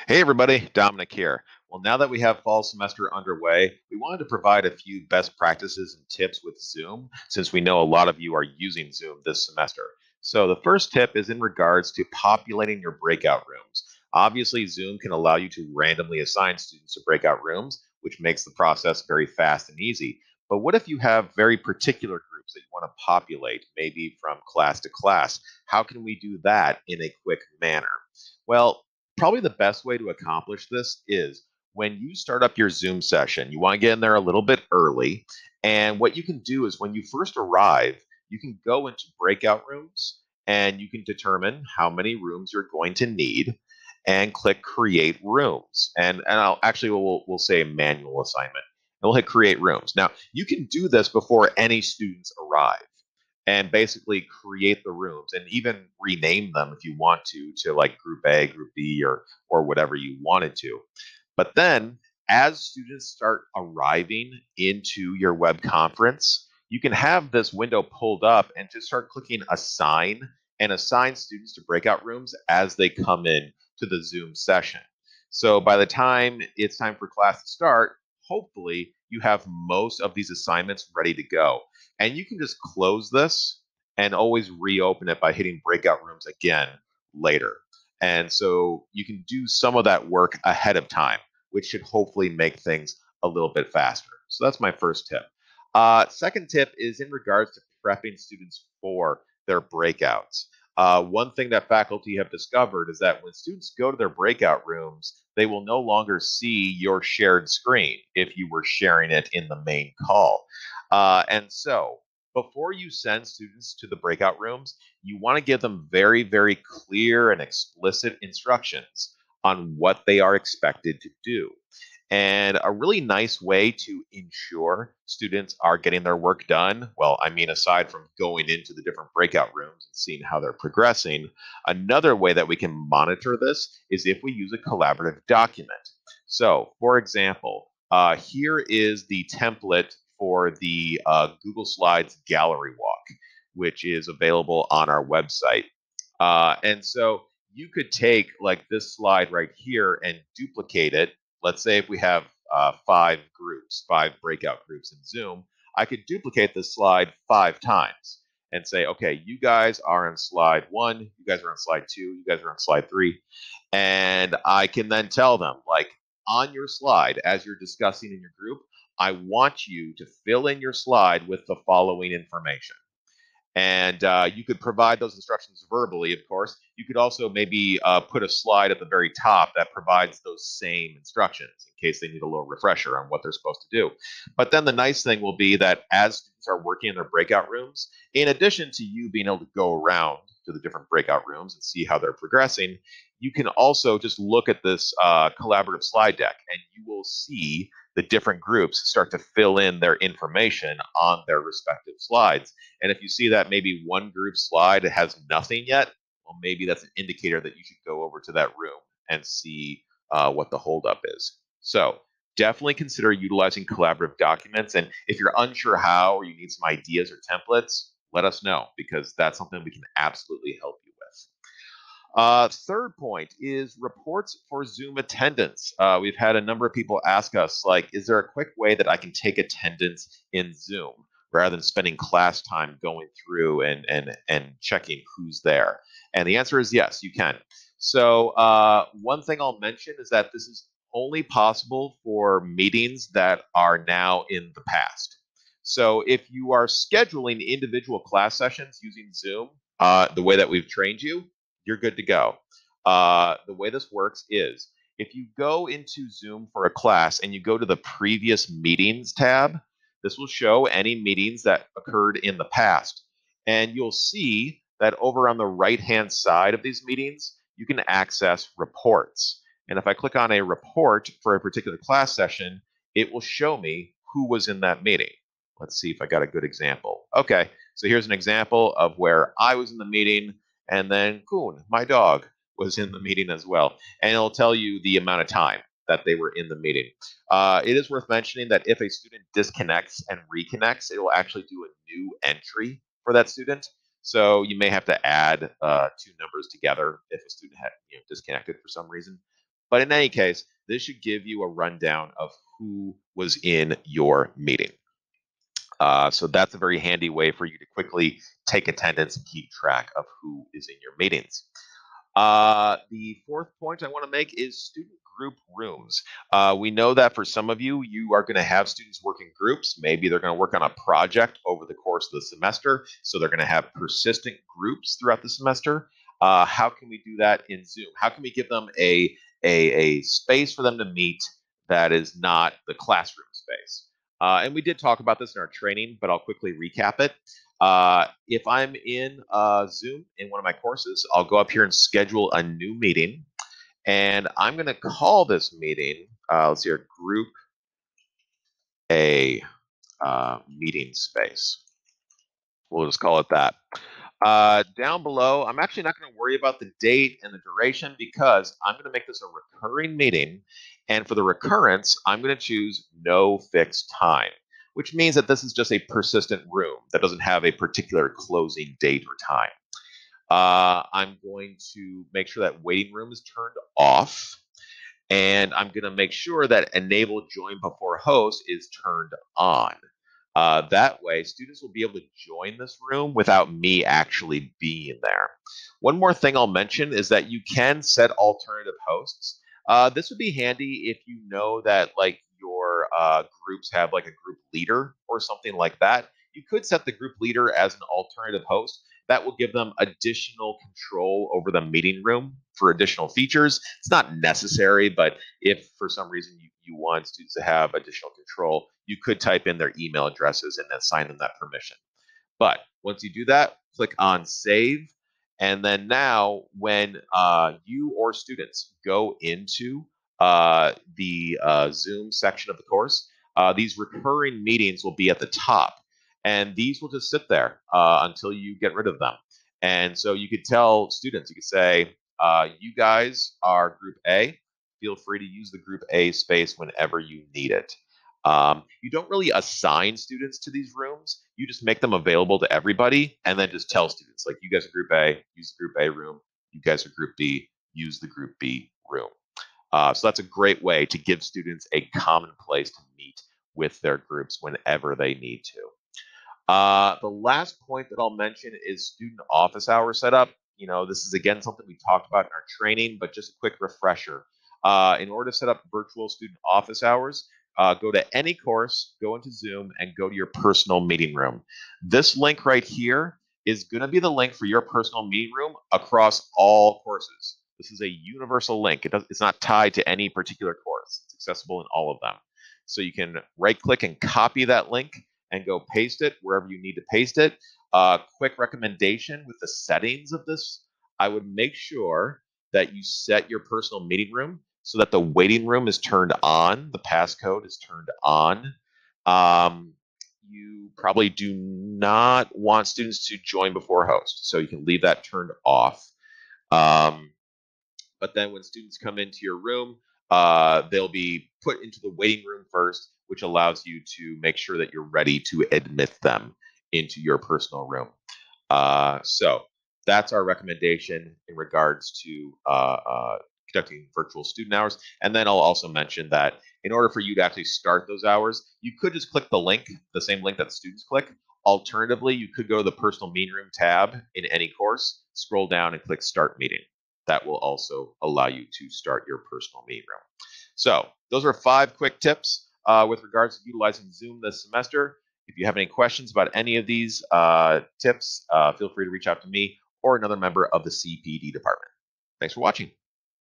Hey everybody, Dominic here. Well, now that we have fall semester underway, we wanted to provide a few best practices and tips with Zoom, since we know a lot of you are using Zoom this semester. So the first tip is in regards to populating your breakout rooms. Obviously, Zoom can allow you to randomly assign students to breakout rooms, which makes the process very fast and easy. But what if you have very particular groups that you want to populate, maybe from class to class? How can we do that in a quick manner? Well, probably the best way to accomplish this is when you start up your Zoom session, you want to get in there a little bit early. And what you can do is when you first arrive, you can go into breakout rooms and you can determine how many rooms you're going to need and click create rooms. And I'll actually we'll say manual assignment. And we'll hit create rooms. Now, you can do this before any students arrive and basically create the rooms and even rename them if you want to like group A, group B, or whatever you wanted to. But then as students start arriving into your web conference, you can have this window pulled up and just start clicking assign and assign students to breakout rooms as they come in to the Zoom session. So by the time it's time for class to start, hopefully you have most of these assignments ready to go. And you can just close this and always reopen it by hitting breakout rooms again later. And so you can do some of that work ahead of time, which should hopefully make things a little bit faster. So that's my first tip. Second tip is in regards to prepping students for their breakouts. One thing that faculty have discovered is that when students go to their breakout rooms, they will no longer see your shared screen if you were sharing it in the main call. And so before you send students to the breakout rooms, you want to give them very, very clear and explicit instructions on what they are expected to do. And a really nice way to ensure students are getting their work done, well, I mean, aside from going into the different breakout rooms and seeing how they're progressing, another way that we can monitor this is if we use a collaborative document. So, for example, here is the template for the Google Slides gallery walk, which is available on our website. And so you could take like this slide right here and duplicate it. Let's say if we have 5 groups, 5 breakout groups in Zoom, I could duplicate this slide 5 times and say, okay, you guys are on slide 1, you guys are on slide 2, you guys are on slide 3. And I can then tell them, like, on your slide, as you're discussing in your group, I want you to fill in your slide with the following information. And you could provide those instructions verbally, of course. You could also maybe put a slide at the very top that provides those same instructions in case they need a little refresher on what they're supposed to do. But then the nice thing will be that as students are working in their breakout rooms, in addition to you being able to go around to the different breakout rooms and see how they're progressing, you can also just look at this collaborative slide deck and you will see the different groups start to fill in their information on their respective slides. And if you see that maybe one group slide has nothing yet, well, maybe that's an indicator that you should go over to that room and see what the holdup is. So definitely consider utilizing collaborative documents. And if you're unsure how or you need some ideas or templates, let us know because that's something we can absolutely help you with. Third point is reports for Zoom attendance. We've had a number of people ask us, like, is there a quick way that I can take attendance in Zoom rather than spending class time going through and checking who's there? And the answer is yes, you can. So one thing I'll mention is that this is only possible for meetings that are now in the past. So if you are scheduling individual class sessions using Zoom, the way that we've trained you, you're good to go. The way this works is if you go into Zoom for a class and you go to the previous meetings tab, this will show any meetings that occurred in the past. And you'll see that over on the right-hand side of these meetings, you can access reports. And if I click on a report for a particular class session, it will show me who was in that meeting. Let's see if I got a good example. Okay, so here's an example of where I was in the meeting, and then Kuhn, my dog, was in the meeting as well. And it'll tell you the amount of time that they were in the meeting. It is worth mentioning that if a student disconnects and reconnects, it will actually do a new entry for that student. So you may have to add 2 numbers together if a student had disconnected for some reason. But in any case, this should give you a rundown of who was in your meeting. So that's a very handy way for you to quickly take attendance and keep track of who is in your meetings. The fourth point I want to make is student group rooms. We know that for some of you, you are going to have students work in groups. Maybe they're going to work on a project over the course of the semester, so they're going to have persistent groups throughout the semester. How can we do that in Zoom? How can we give them a space for them to meet that is not the classroom space? And we did talk about this in our training, but I'll quickly recap it. If I'm in Zoom in one of my courses, I'll go up here and schedule a new meeting. And I'm going to call this meeting, let's see, group A meeting space. We'll just call it that. Down below, I'm actually not going to worry about the date and the duration because I'm going to make this a recurring meeting. And for the recurrence, I'm going to choose no fixed time, which means that this is just a persistent room that doesn't have a particular closing date or time. I'm going to make sure that waiting room is turned off. And I'm going to make sure that enable join before host is turned on. That way, students will be able to join this room without me actually being there. One more thing I'll mention is that you can set alternative hosts. This would be handy if you know that like your groups have like a group leader or something like that. You could set the group leader as an alternative host. That will give them additional control over the meeting room for additional features. It's not necessary, but if for some reason you want students to have additional control, you could type in their email addresses and assign them that permission. But once you do that, click on save. And then now when you or students go into the Zoom section of the course, these recurring meetings will be at the top. And these will just sit there until you get rid of them. And so you could tell students, you could say, you guys are group A. Feel free to use the group A space whenever you need it. You don't really assign students to these rooms. You just make them available to everybody and then just tell students, like, you guys are group A, use the group A room. You guys are group B, use the group B room. So that's a great way to give students a common place to meet with their groups whenever they need to. The last point that I'll mention is student office hour setup. You know, this is again something we talked about in our training, but just a quick refresher. In order to set up virtual student office hours, go to any course, go into Zoom, and go to your personal meeting room. This link right here is going to be the link for your personal meeting room across all courses. This is a universal link. It's not tied to any particular course. It's accessible in all of them. So you can right-click and copy that link and go paste it wherever you need to paste it. Quick recommendation with the settings of this, I would make sure that you set your personal meeting room so that the waiting room is turned on, the passcode is turned on. You probably do not want students to join before host, so you can leave that turned off. But then when students come into your room, they'll be put into the waiting room first, which allows you to make sure that you're ready to admit them into your personal room. So that's our recommendation in regards to conducting virtual student hours. And then I'll also mention that in order for you to actually start those hours, you could just click the link, the same link that students click. Alternatively, you could go to the personal meeting room tab in any course, scroll down and click start meeting. That will also allow you to start your personal meeting room. So those are 5 quick tips with regards to utilizing Zoom this semester. If you have any questions about any of these tips, feel free to reach out to me or another member of the CPD department. Thanks for watching.